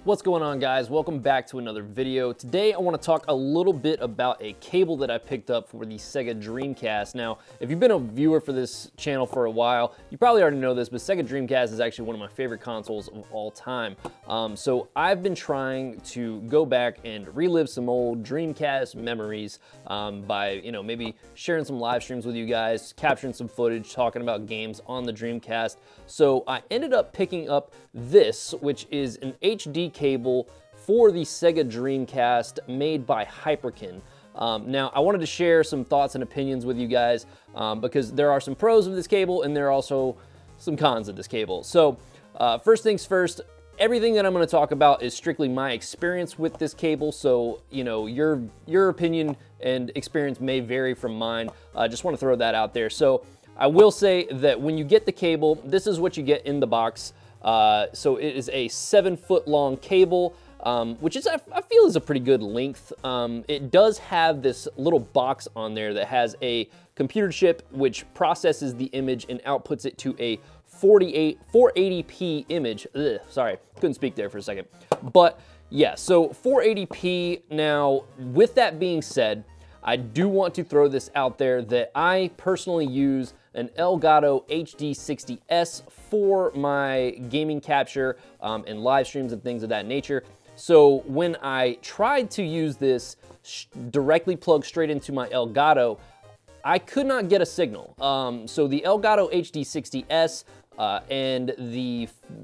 What's going on, guys? Welcome back to another video. Today I want to talk a little bit about a cable that I picked up for the Sega Dreamcast. Now, if you've been a viewer for this channel for a while, you probably already know this, but Sega Dreamcast is actually one of my favorite consoles of all time. So I've been trying to go back and relive some old Dreamcast memories by, maybe sharing some live streams with you guys, capturing some footage, talking about games on the Dreamcast. So I ended up picking up this, which is an HD cable for the Sega Dreamcast made by Hyperkin. Now, I wanted to share some thoughts and opinions with you guys because there are some pros of this cable and there are also some cons of this cable. So first things first, everything that I'm going to talk about is strictly my experience with this cable. So, your opinion and experience may vary from mine. I just want to throw that out there. So I will say that when you get the cable, this is what you get in the box. So it is a 7-foot long cable, which is, I feel, is a pretty good length. It does have this little box on there that has a computer chip which processes the image and outputs it to a 480p image. Ugh, sorry, couldn't speak there for a second. But yeah, so 480p. Now, with that being said, I do want to throw this out there that I personally use an Elgato HD60S for my gaming capture and live streams and things of that nature. So when I tried to use this directly plugged straight into my Elgato, I could not get a signal. So the Elgato HD60S and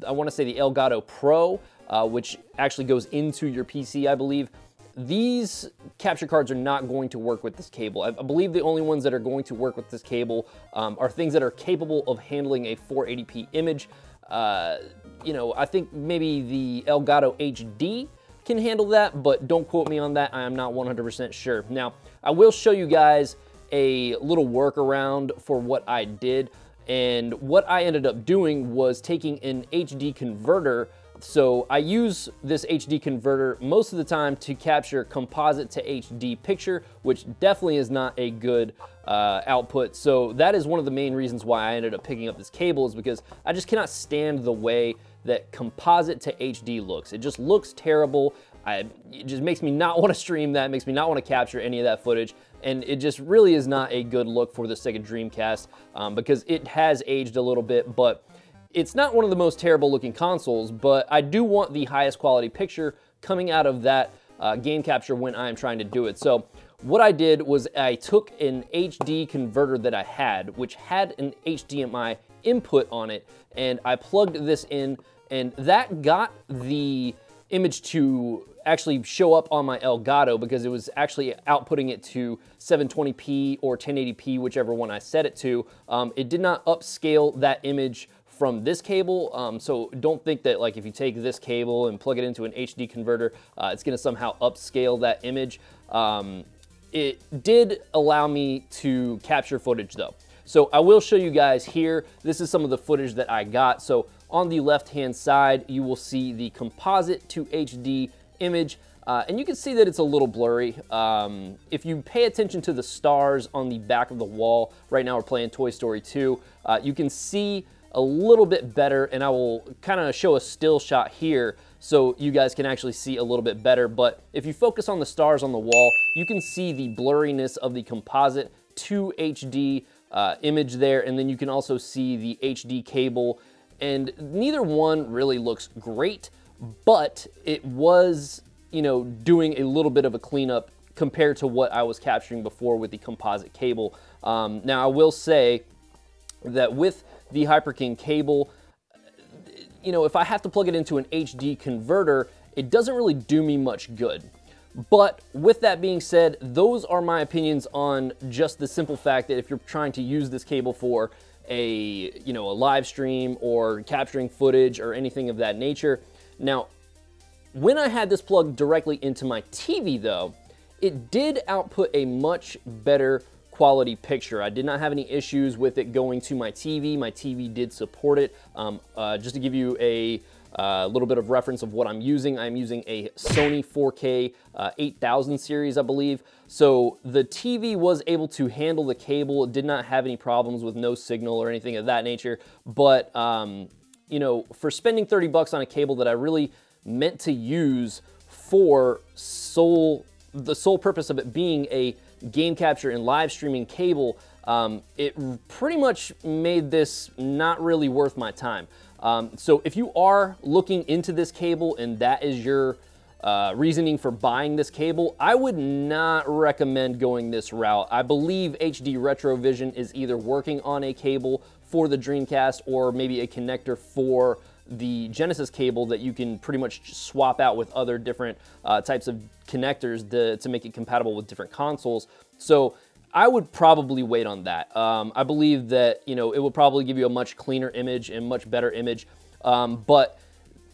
I want to say the Elgato Pro, which actually goes into your PC, I believe, these capture cards are not going to work with this cable. I believe the only ones that are going to work with this cable are things that are capable of handling a 480p image. I think maybe the Elgato HD can handle that, but don't quote me on that. I am not 100% sure. Now, I will show you guys a little workaround for what I did, and what I ended up doing was taking an HD converter. So I use this HD converter most of the time to capture composite to HD picture, which definitely is not a good output. So that is one of the main reasons why I ended up picking up this cable, is because I just cannot stand the way that composite to HD looks. It just looks terrible. It just makes me not want to stream that, makes me not want to capture any of that footage. And it just really is not a good look for the Sega Dreamcast because it has aged a little bit, but it's not one of the most terrible looking consoles, but I do want the highest quality picture coming out of that game capture when I'm trying to do it. So what I did was I took an HD converter that I had, which had an HDMI input on it, and I plugged this in, and that got the image to actually show up on my Elgato because it was actually outputting it to 720p or 1080p, whichever one I set it to. It did not upscale that image from this cable, so don't think that like if you take this cable and plug it into an HD converter, it's gonna somehow upscale that image. It did allow me to capture footage though. So I will show you guys here. This is some of the footage that I got. So on the left-hand side, you will see the composite to HD image, and you can see that it's a little blurry. If you pay attention to the stars on the back of the wall, right now we're playing Toy Story 2, you can see a little bit better, and I will kind of show a still shot here so you guys can actually see a little bit better. But if you focus on the stars on the wall, you can see the blurriness of the composite to HD image there, and then you can also see the HD cable, and neither one really looks great, but it was, doing a little bit of a cleanup compared to what I was capturing before with the composite cable. Now, I will say that with the Hyperkin cable, if I have to plug it into an HD converter, it doesn't really do me much good. But with that being said, those are my opinions on just the simple fact that if you're trying to use this cable for a live stream or capturing footage or anything of that nature. Now, when I had this plugged directly into my TV though, it did output a much better quality picture. I did not have any issues with it going to my TV. My TV did support it. Just to give you a little bit of reference of what I'm using a Sony 4K 8000 series, I believe. So the TV was able to handle the cable. It did not have any problems with no signal or anything of that nature. But, for spending 30 bucks on a cable that I really meant to use for the sole purpose of it being a game capture and live streaming cable, it pretty much made this not really worth my time. So if you are looking into this cable and that is your reasoning for buying this cable, I would not recommend going this route. I believe HD Retrovision is either working on a cable for the Dreamcast or maybe a connector for the Genesis cable that you can pretty much swap out with other different types of connectors to make it compatible with different consoles. So I would probably wait on that. I believe that, you know, it will probably give you a much cleaner image and much better image. But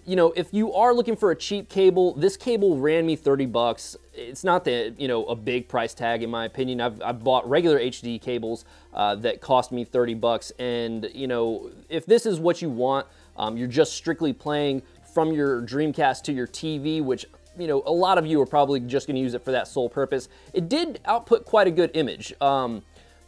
you know, if you are looking for a cheap cable, this cable ran me 30 bucks. It's not that, you know, a big price tag in my opinion. I've bought regular HD cables that cost me 30 bucks. And, you know, if this is what you want, you're just strictly playing from your Dreamcast to your TV, which, you know, a lot of you are probably just gonna use it for that sole purpose. It did output quite a good image.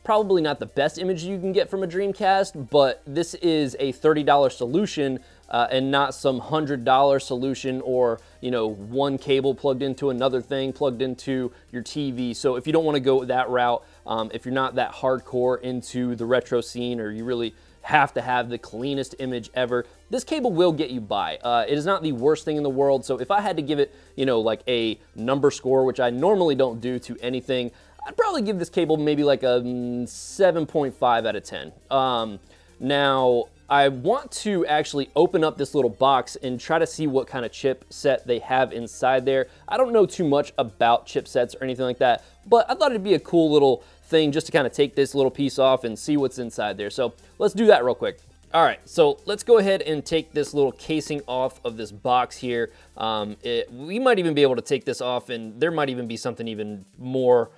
Probably not the best image you can get from a Dreamcast, but this is a $30 solution and not some $100 solution or, you know, one cable plugged into another thing plugged into your TV. So if you don't want to go that route, if you're not that hardcore into the retro scene or you really have to have the cleanest image ever, this cable will get you by. It is not the worst thing in the world. So if I had to give it, you know, like a number score, which I normally don't do to anything, I'd probably give this cable maybe like a 7.5 out of 10. Now, I want to actually open up this little box and try to see what kind of chipset they have inside there. I don't know too much about chipsets or anything like that, but I thought it'd be a cool little thing just to kind of take this little piece off and see what's inside there. So let's do that real quick. All right, so let's go ahead and take this little casing off of this box here. We might even be able to take this off and there might even be something even more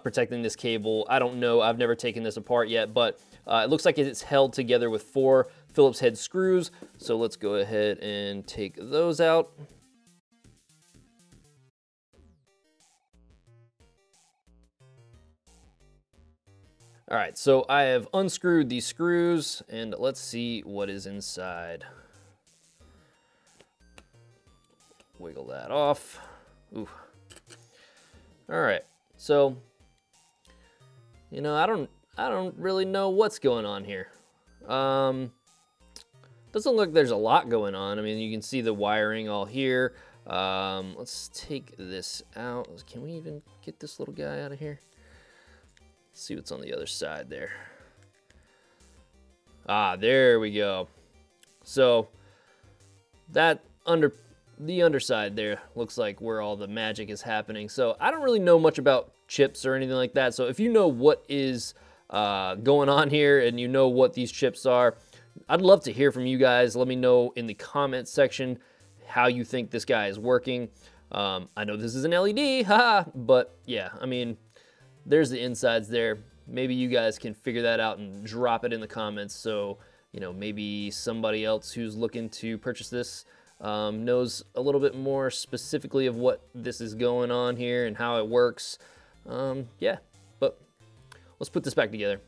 protecting this cable. I don't know, I've never taken this apart yet, but it looks like it's held together with 4 Phillips head screws. So let's go ahead and take those out. All right, so I have unscrewed these screws and let's see what is inside. Wiggle that off. Ooh. All right, so, you know, I don't really know what's going on here. Doesn't look like there's a lot going on. I mean, you can see the wiring all here. Let's take this out. Can we even get this little guy out of here? Let's see what's on the other side there. Ah, there we go. So that the underside there looks like where all the magic is happening. So I don't really know much about chips or anything like that. So if you know what is going on here and you know what these chips are, I'd love to hear from you guys. Let me know in the comments section how you think this guy is working. I know this is an LED, haha, but yeah, I mean, there's the insides there. Maybe you guys can figure that out and drop it in the comments so, you know, maybe somebody else who's looking to purchase this knows a little bit more specifically of what this is going on here and how it works. Yeah, but let's put this back together.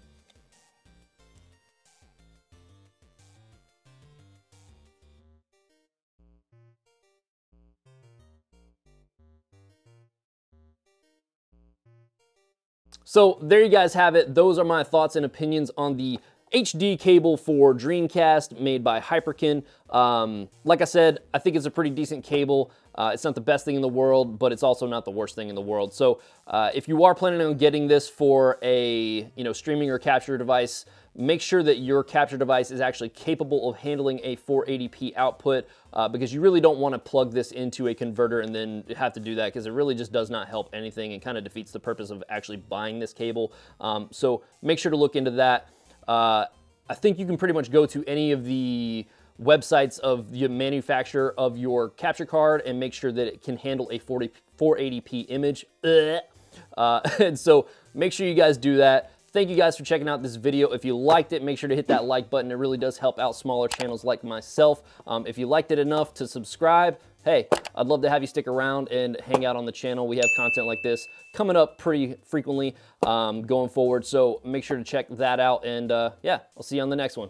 So there you guys have it. Those are my thoughts and opinions on the HD cable for Dreamcast made by Hyperkin. Like I said, I think it's a pretty decent cable. It's not the best thing in the world, but it's also not the worst thing in the world. So if you are planning on getting this for a streaming or capture device, make sure that your capture device is actually capable of handling a 480p output because you really don't want to plug this into a converter and then have to do that because it really just does not help anything and kind of defeats the purpose of actually buying this cable. So make sure to look into that. I think you can pretty much go to any of the websites of the manufacturer of your capture card and make sure that it can handle a 480p image. And so make sure you guys do that. Thank you guys for checking out this video. If you liked it, make sure to hit that like button. It really does help out smaller channels like myself. If you liked it enough to subscribe, hey, I'd love to have you stick around and hang out on the channel. We have content like this coming up pretty frequently going forward. So make sure to check that out. And yeah, I'll see you on the next one.